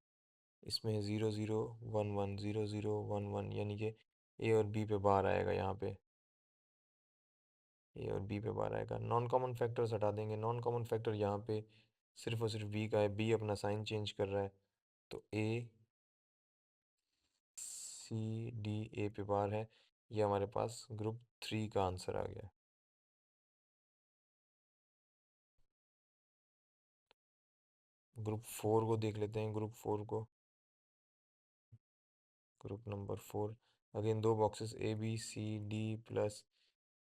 इसमें 0 0 1 1 0 0 1 1, यानी कि A और B पे बार आएगा यहाँ पे। A और B पे बार आएगा। नॉन कॉमन फैक्टर्स हटा देंगे। नॉन कॉमन फैक्टर यहाँ पे सिर्फ और सिर्फ B का है, B अपना साइन चेंज कर रहा है, तो ACD A पे बार है, ये हमारे पास ग्रुप 3 का आंसर आ गया। ग्रुप 4 को देख लेते हैं, ग्रुप 4 को। ग्रुप नंबर 4, अगेन दो boxes A B C D plus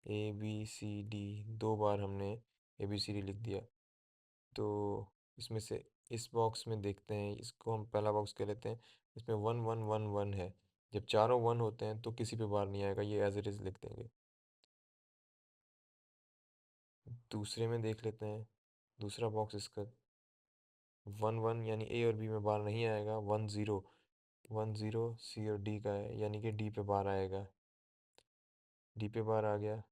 A B C D, दो बार हमने ए बी सी डी लिख दिया। तो इसमें से इस बॉक्स में देखते हैं, इसको हम पहला बॉक्स कह लेते हैं। इसमें 1 1 1 1 है। जब चारों 1 होते हैं तो किसी पे बार नहीं आएगा, ये एज इट इज़ लिख देंगे। दूसरे में देख लेते हैं, दूसरा बॉक्स इसका 1 1 यानी ए और बी में बार नहीं आएगा। 1 0 1 0 सी और डी का है, यानी कि डी पे बार आएगा। डी पे बार आ गया।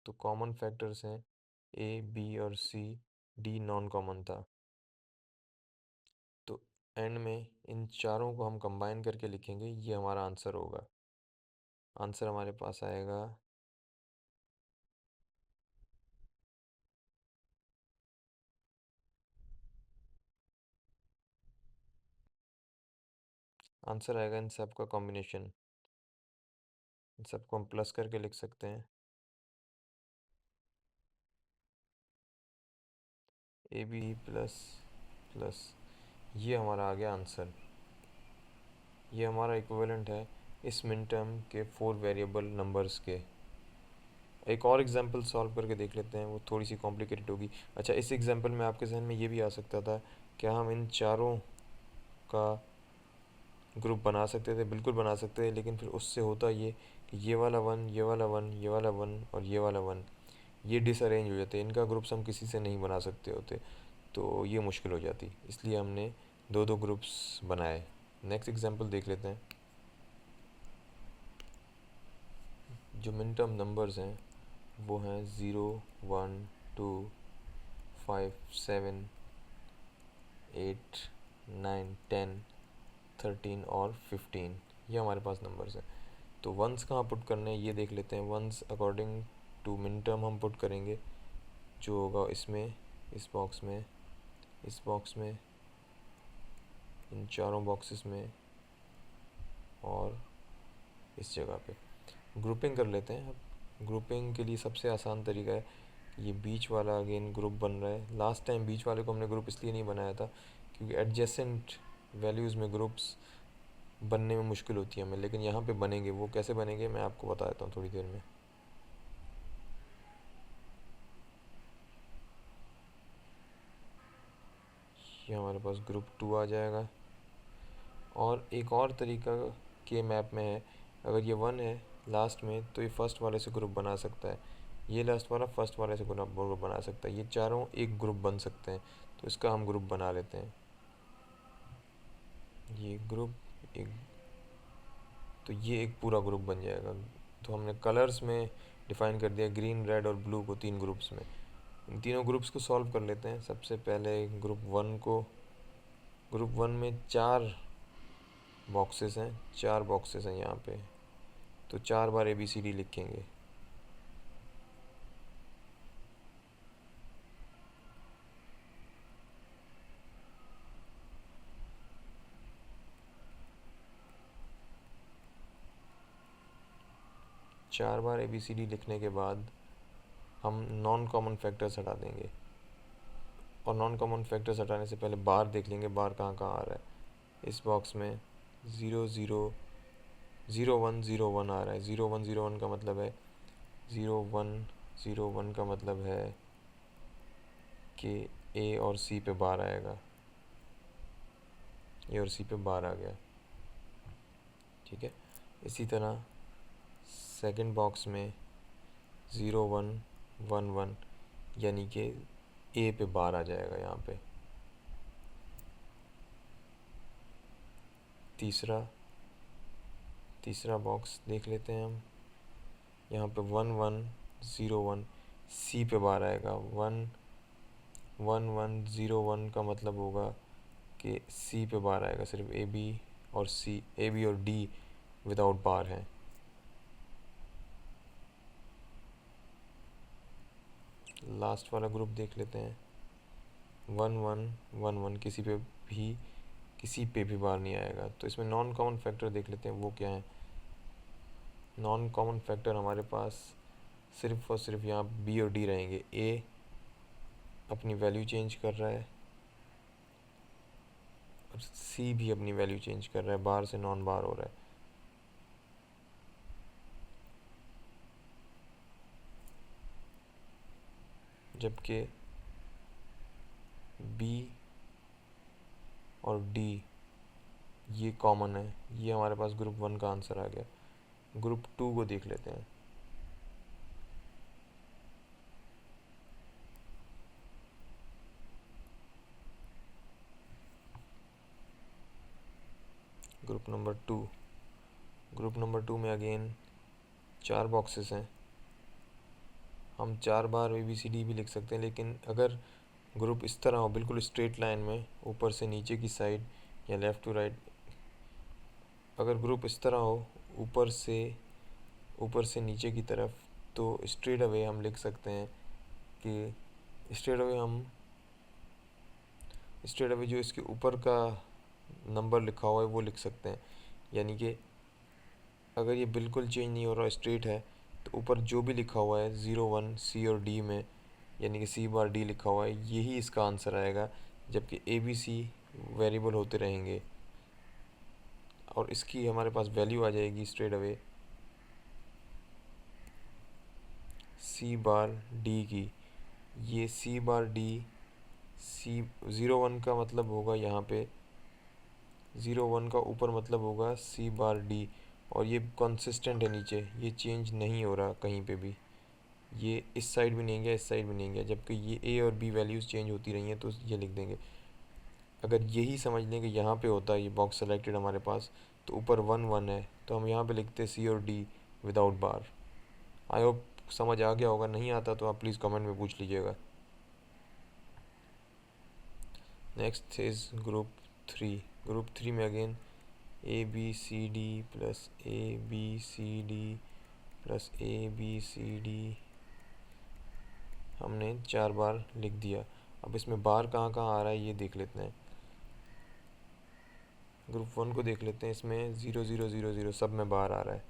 तो कॉमन फैक्टर्स हैं ए बी और सी, डी नॉन कॉमन था। तो एंड में इन चारों को हम कंबाइन करके लिखेंगे, ये हमारा आंसर होगा। आंसर हमारे पास आएगा आंसर आएगा इन सब का कॉम्बिनेशन। इन सबको हम प्लस करके लिख सकते हैं, ए बी प्लस प्लस, ये हमारा आ गया आंसर। ये हमारा इक्विवेलेंट है इस मिनटर्म के 4 वेरिएबल नंबर्स के। एक और एग्जांपल सॉल्व करके देख लेते हैं, वो थोड़ी सी कॉम्प्लिकेटेड होगी। अच्छा, इस एग्जांपल में आपके जहन में ये भी आ सकता था, क्या हम इन चारों का ग्रुप बना सकते थे? बिल्कुल बना सकते थे, लेकिन फिर उससे होता ये कि ये वाला 1, ये वाला 1, ये वाला 1 और ये वाला 1, ये डिसअरेंज हो जाते। इनका ग्रुप्स हम किसी से नहीं बना सकते होते, तो ये मुश्किल हो जाती। इसलिए हमने दो दो ग्रुप्स बनाए। नेक्स्ट एग्जांपल देख लेते हैं। जो मिन टर्म नंबर्स हैं वो हैं 0 1 2 5 7 8 9 10 13 और 15, ये हमारे पास नंबर्स हैं। तो वंस कहाँ पुट करने हैं ये देख लेते हैं। Once according to min term हम पुट करेंगे, जो होगा इसमें, इस बॉक्स में, इस बॉक्स में, इन चारों बॉक्सेस में और इस जगह पे। ग्रुपिंग कर लेते हैं। अब ग्रुपिंग के लिए सबसे आसान तरीका है, ये बीच वाला अगेन ग्रुप बन रहा है। लास्ट टाइम बीच वाले को हमने ग्रुप इसलिए नहीं बनाया था क्योंकि एडजेसेंट वैल्यूज़ में ग्रुप्स बनने में मुश्किल होती है हमें, लेकिन यहाँ पे बनेंगे। वो कैसे बनेंगे मैं आपको बता देता हूँ थोड़ी देर में। ये हमारे पास ग्रुप 2 आ जाएगा। और एक और तरीका के मैप में है, अगर ये 1 है लास्ट में तो ये फर्स्ट वाले से ग्रुप बना सकता है, ये लास्ट वाला फर्स्ट वाले से ग्रुप बना सकता है, ये चारों एक ग्रुप बन सकते हैं। तो इसका हम ग्रुप बना लेते हैं, ये ग्रुप एक, तो ये एक पूरा ग्रुप बन जाएगा। तो हमने कलर्स में डिफ़ाइन कर दिया, ग्रीन रेड और ब्लू को 3 ग्रुप्स में। इन तीनों ग्रुप्स को सॉल्व कर लेते हैं। सबसे पहले ग्रुप 1 को, ग्रुप 1 में 4 बॉक्सेस हैं, 4 बॉक्सेस हैं यहाँ पे। तो 4 बार ABCD लिखेंगे। चार बार ABCD लिखने के बाद हम नॉन कॉमन फैक्टर्स हटा देंगे। और नॉन कॉमन फैक्टर्स हटाने से पहले बार देख लेंगे, बार कहाँ कहाँ आ रहा है। इस बॉक्स में 0 0 0 1 0 1 आ रहा है। 0 1 0 1 का मतलब है 0 1 0 1 का मतलब है कि A और C पे बार आएगा। A और C पे बार आ गया, ठीक है। इसी तरह सेकंड बॉक्स में 0 1 1 1 यानी कि ए पे बार आ जाएगा यहाँ पे। तीसरा बॉक्स देख लेते हैं हम। यहाँ पे 1 1 0 1 सी पे बार आएगा। 1 1 1 0 1 का मतलब होगा कि सी पे बार आएगा। सिर्फ ए बी और सी, ए बी और डी विदाउट बार है। लास्ट वाला ग्रुप देख लेते हैं। 1 1 1 1 किसी पे भी बार नहीं आएगा। तो इसमें नॉन कॉमन फैक्टर देख लेते हैं वो क्या है। नॉन कॉमन फैक्टर हमारे पास सिर्फ और सिर्फ यहाँ बी और डी रहेंगे। ए अपनी वैल्यू चेंज कर रहा है और सी भी अपनी वैल्यू चेंज कर रहा है, बार से नॉन बार हो रहा है। जबकि बी और डी ये कॉमन है। ये हमारे पास ग्रुप 1 का आंसर आ गया। ग्रुप 2 को देख लेते हैं। ग्रुप नंबर 2, ग्रुप नंबर 2 में अगेन 4 बॉक्सेस हैं। हम 4 बार ABCD भी लिख सकते हैं, लेकिन अगर ग्रुप इस तरह हो, बिल्कुल स्ट्रेट लाइन में ऊपर से नीचे की साइड या लेफ़्ट टू राइट, अगर ग्रुप इस तरह हो ऊपर से नीचे की तरफ, तो स्ट्रेट अवे हम लिख सकते हैं कि स्ट्रेट अवे जो इसके ऊपर का नंबर लिखा हुआ है वो लिख सकते हैं। यानी कि अगर ये बिल्कुल चेंज नहीं हो रहा, स्ट्रेट है, तो ऊपर जो भी लिखा हुआ है 0 1 सी और डी में, यानी कि सी बार डी लिखा हुआ है, यही इसका आंसर आएगा। जबकि ABC वेरिएबल होते रहेंगे और इसकी हमारे पास वैल्यू आ जाएगी स्ट्रेट अवे सी बार डी की। ये सी बार डी, सी 0 1 का मतलब होगा यहाँ पे 0 1 का ऊपर मतलब होगा सी बार डी, और ये कंसिस्टेंट है नीचे, ये चेंज नहीं हो रहा कहीं पे भी। ये इस साइड भी नहीं गया, इस साइड भी नहीं गया, जबकि ये ए और बी वैल्यूज़ चेंज होती रही हैं, तो ये लिख देंगे। अगर यही समझ लें कि यहाँ पे होता है ये बॉक्स सेलेक्टेड हमारे पास, तो ऊपर 1 1 है, तो हम यहाँ पे लिखते सी और D without bar. I hope समझ आ गया होगा। नहीं आता तो आप प्लीज़ कमेंट में पूछ लीजिएगा। Next is group 3। ग्रुप 3 में again ABCD plus ABCD plus ABCD हमने 4 बार लिख दिया। अब इसमें बार कहाँ कहाँ आ रहा है ये देख लेते हैं। ग्रुप 1 को देख लेते हैं। इसमें 0 0 0 0 सब में बार आ रहा है,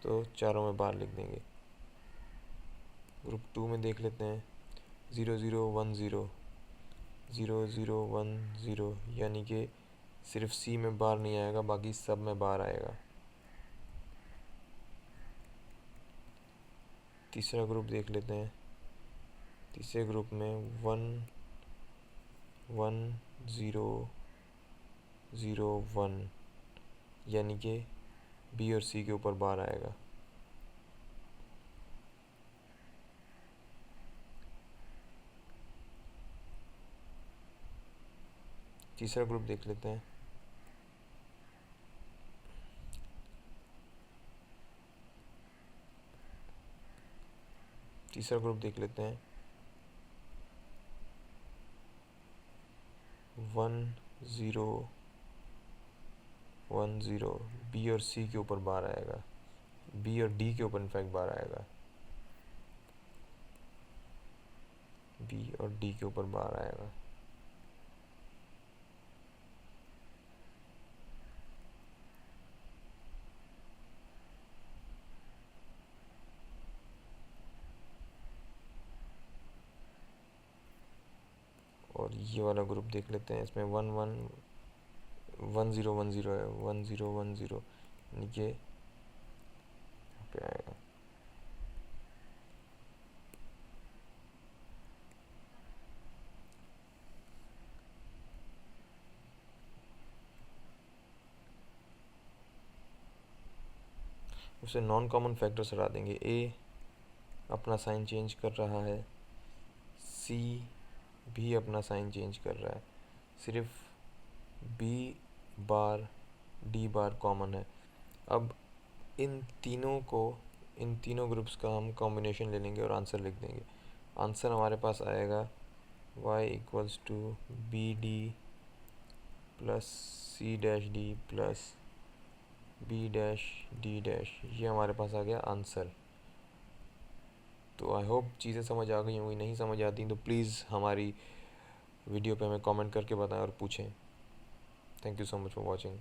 तो चारों में बार लिख देंगे। ग्रुप 2 में देख लेते हैं 0 0 1 0 0 0 1 0, यानी कि सिर्फ सी में बार नहीं आएगा, बाकी सब में बार आएगा। तीसरा ग्रुप देख लेते हैं। तीसरे ग्रुप में 1 1 0 0 1, यानी कि बी और सी के ऊपर बार आएगा। तीसरा ग्रुप देख लेते हैं। तीसरा ग्रुप देख लेते हैं 1 0 1 0, बी और सी के ऊपर बार आएगा, बी और डी के ऊपर इनफैक्ट बार आएगा, बी और डी के ऊपर बार आएगा। और ये वाला ग्रुप देख लेते हैं। इसमें 1 1 1 0 1 0 है, 1 0 1 0, यानी कि यहाँ पे आएगा। उसे नॉन कॉमन फैक्टर्स हटा देंगे। ए अपना साइन चेंज कर रहा है, सी भी अपना साइन चेंज कर रहा है, सिर्फ B bar D bar common है। अब इन तीनों ग्रुप्स का हम कॉम्बिनेशन ले लेंगे और आंसर लिख देंगे। आंसर हमारे पास आएगा y equals to B D plus C dash D plus B dash D dash. ये हमारे पास आ गया आंसर। तो आई होप चीज़ें समझ आ गई होंगी। नहीं समझ आती तो प्लीज़ हमारी वीडियो पे हमें कमेंट करके बताएं और पूछें। Thank you so much for watching.